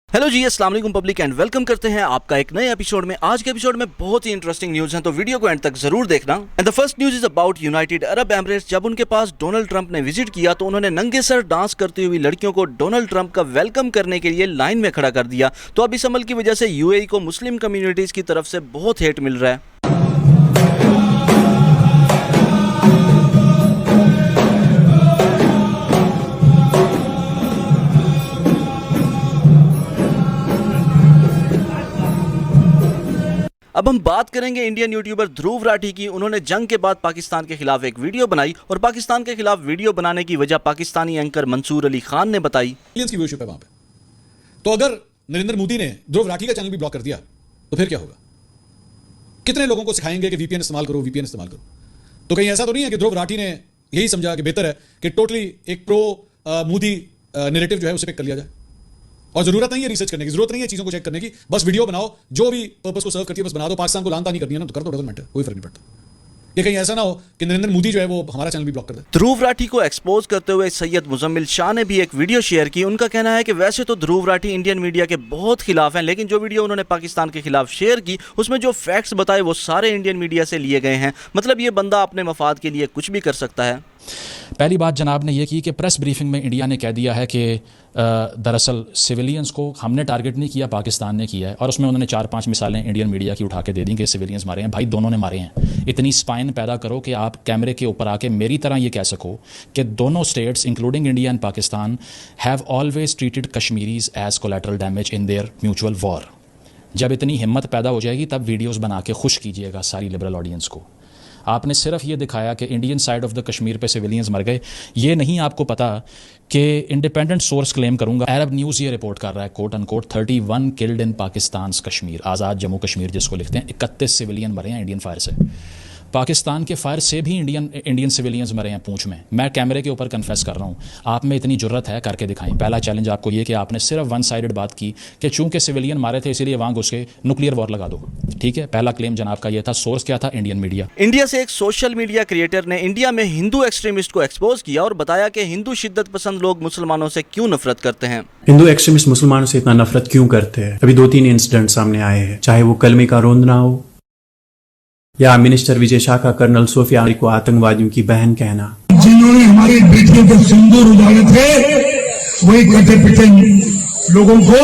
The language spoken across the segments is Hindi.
हेलो जी, अस्सलाम वालेकुम पब्लिक एंड वेलकम करते हैं आपका एक नए एपिसोड में। आज के एपिसोड में बहुत ही इंटरेस्टिंग न्यूज़ हैं, तो वीडियो को एंड तक जरूर देखना। And the first news is about United Arab Emirates. जब उनके पास डोनाल्ड ट्रंप ने विजिट किया तो उन्होंने नंगे सर डांस करती हुई लड़कियों को डोनाल्ड ट्रंप का वेलकम करने के लिए लाइन में खड़ा कर दिया। तो अब इस अमल की वजह से यूएई को मुस्लिम कम्युनिटीज की तरफ से बहुत हेट मिल रहा है। अब हम बात करेंगे इंडियन यूट्यूबर ध्रुव राठी की। उन्होंने जंग के बाद पाकिस्तान के खिलाफ एक वीडियो बनाई और पाकिस्तान के खिलाफ वीडियो बनाने की वजह पाकिस्तानी एंकर मंसूर अली खान ने बताई। की व्यूअरशिप है वहां पे, तो अगर नरेंद्र मोदी ने ध्रुव राठी का चैनल भी ब्लॉक कर दिया तो फिर क्या होगा? कितने लोगों को सिखाएंगे कि वीपीएन इस्तेमाल करो, वीपीएन इस्तेमाल करो? तो कहीं ऐसा तो नहीं है कि ध्रुव राठी ने यही समझा कि बेहतर है कि टोटली एक प्रो मोदी नैरेटिव जो है उसे पिक कर लिया जाए और जरूरत नहीं है रिसर्च करने की, जरूरत नहीं है चीजों को चेक करने की, बस वीडियो बनाओ, जो भी पर्पस को सर्व करती है बस बना दो। पाकिस्तान को लानता नहीं करनी है ना तो कर दो, डजंट मैटर, कोई फर्क नहीं पड़ता। ये कहीं ऐसा ना हो कि नरेंद्र मोदी जो है वो हमारा चैनल भी ब्लॉक कर दे। ध्रुव राठी को एक्सपोज करते हुए सैयद मुजम्मिल शाह ने भी एक वीडियो शेयर की। उनका कहना है कि वैसे तो ध्रुव राठी इंडियन मीडिया के बहुत खिलाफ हैं, लेकिन जो वीडियो उन्होंने पाकिस्तान के खिलाफ शेयर की उसमें जो फैक्ट्स बताए वो सारे इंडियन मीडिया से लिए गए हैं। मतलब ये बंदा अपने मफाद के लिए कुछ भी कर सकता है। पहली बात जनाब ने यह की कि प्रेस ब्रीफिंग में इंडिया ने कह दिया है कि दरअसल सिविलियंस को हमने टारगेट नहीं किया, पाकिस्तान ने किया है। और उसमें उन्होंने 4-5 मिसालें इंडियन मीडिया की उठा के दे दी कि सिविलियंस मारे हैं। भाई दोनों ने मारे हैं। इतनी स्पाइन पैदा करो कि आप कैमरे के ऊपर आके मेरी तरह ये कह सको कि दोनों states including India and Pakistan have always treated Kashmiris as collateral damage in their mutual war. जब इतनी हिम्मत पैदा हो जाएगी तब वीडियोज़ बना के खुश कीजिएगा सारी लिबरल ऑडियंस को। आपने सिर्फ ये दिखाया कि Indian side of the Kashmir पे सिविलियंस मर गए। ये नहीं आपको पता कि इंडिपेंडेंट सोर्स क्लेम करूंगा, अरब न्यूज़ ये रिपोर्ट कर रहा है quote unquote 31 killed in Pakistan Kashmir, Azad Jammu Kashmir जिसको लिखते हैं, 31 सिविलियन मरे हैं इंडियन फायर से। पाकिस्तान के फायर से भी इंडियन सिविलियंस मरे हैं पूंछ में। मैं कैमरे के ऊपर कन्फेस कर रहा हूँ। आप में इतनी जुर्रत है, करके दिखाएं। पहला चैलेंज आपको ये कि आपने सिर्फ वन साइडेड बात की कि चूंकि सिविलियन मारे थे इसीलिए वहाँ घुस के न्यूक्लियर वॉर लगा दो। ठीक है, पहला क्लेम जनाब का ये था। सोर्स क्या था? Indian media. इंडिया से एक सोशल मीडिया क्रिएटर ने इंडिया में हिंदू एक्सट्रीमिस्ट को एक्सपोज किया और बताया कि हिंदू शिद्दत पसंद लोग मुसलमानों से क्यों नफरत करते हैं। हिंदू एक्सट्रीमिस्ट मुसलमानों से इतना नफरत क्यों करते हैं? अभी 2-3 इंसिडेंट सामने आए हैं, चाहे वो कलमे का रोंदना हो या मिनिस्टर विजय शाह का कर्नल सोफिया को आतंकवादियों की बहन कहना। जिन्होंने हमारे बेटियों के सिंदूर उजाड़े थे वही कटे पिटे लोगों को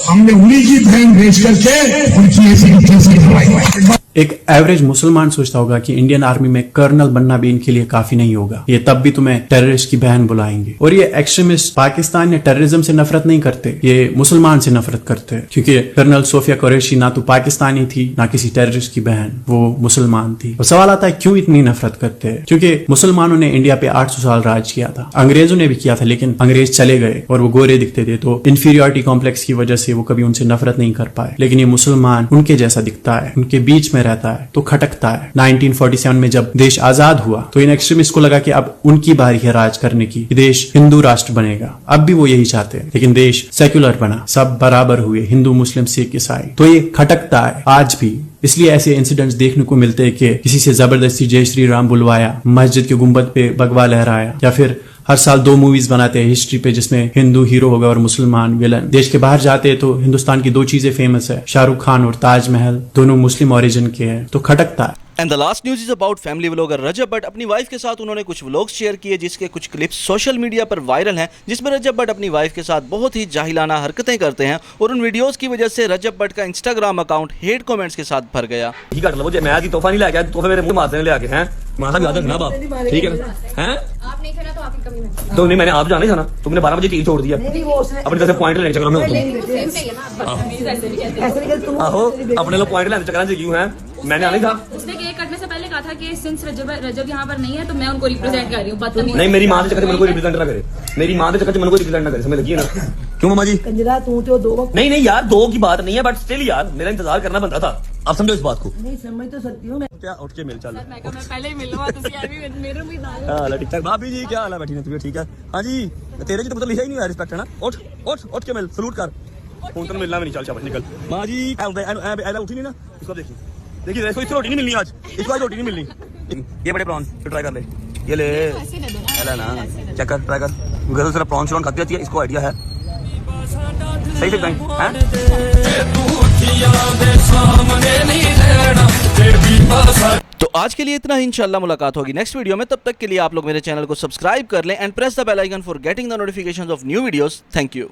हमने उन्हीं की बहन भेज करके उनकी ऐसी करवाई। एक एवरेज मुसलमान सोचता होगा कि इंडियन आर्मी में कर्नल बनना भी इनके लिए काफी नहीं होगा, ये तब भी तुम्हें टेररिस्ट की बहन बुलाएंगे। और ये एक्सट्रीमिस्ट पाकिस्तान या टेररिज्म से नफरत नहीं करते, ये मुसलमान से नफरत करते हैं, क्योंकि कर्नल सोफिया कुरैशी ना तो पाकिस्तानी थी ना किसी टेररिस्ट की बहन, वो मुसलमान थी। और सवाल आता है क्यों इतनी नफरत करते हैं? क्योंकि मुसलमानों ने इंडिया पे 800 साल राज किया था, अंग्रेजों ने भी किया था, लेकिन अंग्रेज चले गए और वो गोरे दिखते थे, तो इंफीरियरिटी कॉम्प्लेक्स की वजह से वो कभी उनसे नफरत नहीं कर पाए। लेकिन ये मुसलमान उनके जैसा दिखता है, उनके बीच में रहता है तो खटकता है। 1947 में जब देश आजाद हुआ तो इन एक्सट्रीमिस्ट को लगा कि अब उनकी बारी है राज करने की, देश हिंदू राष्ट्र बनेगा। अब भी वो यही चाहते हैं, लेकिन देश सेक्युलर बना, सब बराबर हुए, हिंदू मुस्लिम सिख ईसाई। तो ये खटकता है आज भी। इसलिए ऐसे इंसिडेंट्स देखने को मिलते हैं कि किसी से जबरदस्ती जय श्री राम बुलवाया, मस्जिद के गुंबद पे भगवा लहराया, या फिर हर साल 2 मूवीज बनाते हैं हिस्ट्री पे जिसमें हिंदू हीरो होगा और मुसलमान विलन। देश के बाहर जाते हैं तो हिंदुस्तान की 2 चीजें फेमस है, शाहरुख खान और ताजमहल, दोनों मुस्लिम ओरिजिन के हैं, तो खटकता है। And the last news is about family vlogger Rajab Bhatt. अपनी वाइफ के साथ उन्होंने कुछ व्लॉग्स शेयर किए जिसके कुछ क्लिप्स सोशल मीडिया पर वायरल हैं, जिसमें रजब भट्ट अपनी वाइफ के साथ बहुत ही जाहिलाना हरकतें करते हैं और उन वीडियोस की वजह से रजब भट्ट का इंस्टाग्राम अकाउंट हेट कमेंट्स के साथ भर गया। ठीक है, लो मैं आज तोहफा नहीं लेके आया, तोहफे मेरे मुंह मारते ले आके हैं, माथा भी याद रखना बाप, ठीक है हैं? आप नहीं थे ना तो आपकी कमी नहीं। तो नहीं, मैंने आप जाने था ना, तुमने 12 बजे तीर छोड़ दिया अपने तरफ से पॉइंट लेने चक्कर में। आहो, अपने लोग पॉइंट लेने चक्कर में क्यों है? मैंने आने था। उसने केक कटने से पहले कहा था कि सिंस रजब यहाँ पर नहीं है तो मैं उनको रिप्रेजेंट कर रही हूँ। नहीं, मेरी माँ के चक्कर से मेरे को रिप्रेजेंट ना करे, मेरी माँ के चक्कर से मेरे को रिप्रेजेंट ना करे, समझ लगी है ना? क्यों मामा जी? कंजरा तू तो 2 नहीं नहीं यार, 2 की बात नहीं है, बट स्टिल यार मेरा इंतजार करना बनता था। आप समझो इस बात को। नहीं समझ तो सकती हूँ मैं। क्या उठ के मिल, चल मैं पहले ही मिलूंगा तो मेरे भी ना। हां ठीक ठाक। भाभी जी क्या हाल है? बैठी ना, तू ठीक है? हां जी, तेरे जी तो पता लिखा ही नहीं है रिस्पेक्ट है ना। उठ उठ उठ के मिल, सलूट कर। फोन तो मिलना भी नहीं, चल शाबाश निकल। मां जी ऐ उठी नहीं ना, इसको देखिए देखिए, इसको रोटी नहीं मिलनी आज, इसको आज रोटी नहीं मिलनी। ये बड़े प्रॉन ट्राई कर ले, ये ले ना, चेक कर, ट्राई कर। गर्ल सिर्फ प्रॉन श्रॉन खाती रहती है, इसको आइडिया है। सही से बताएं हैं तो आज के लिए इतना ही, इंशाल्लाह मुलाकात होगी नेक्स्ट वीडियो में। तब तक के लिए आप लोग मेरे चैनल को सब्सक्राइब कर लें and press the bell icon for getting the notifications of new videos. Thank you.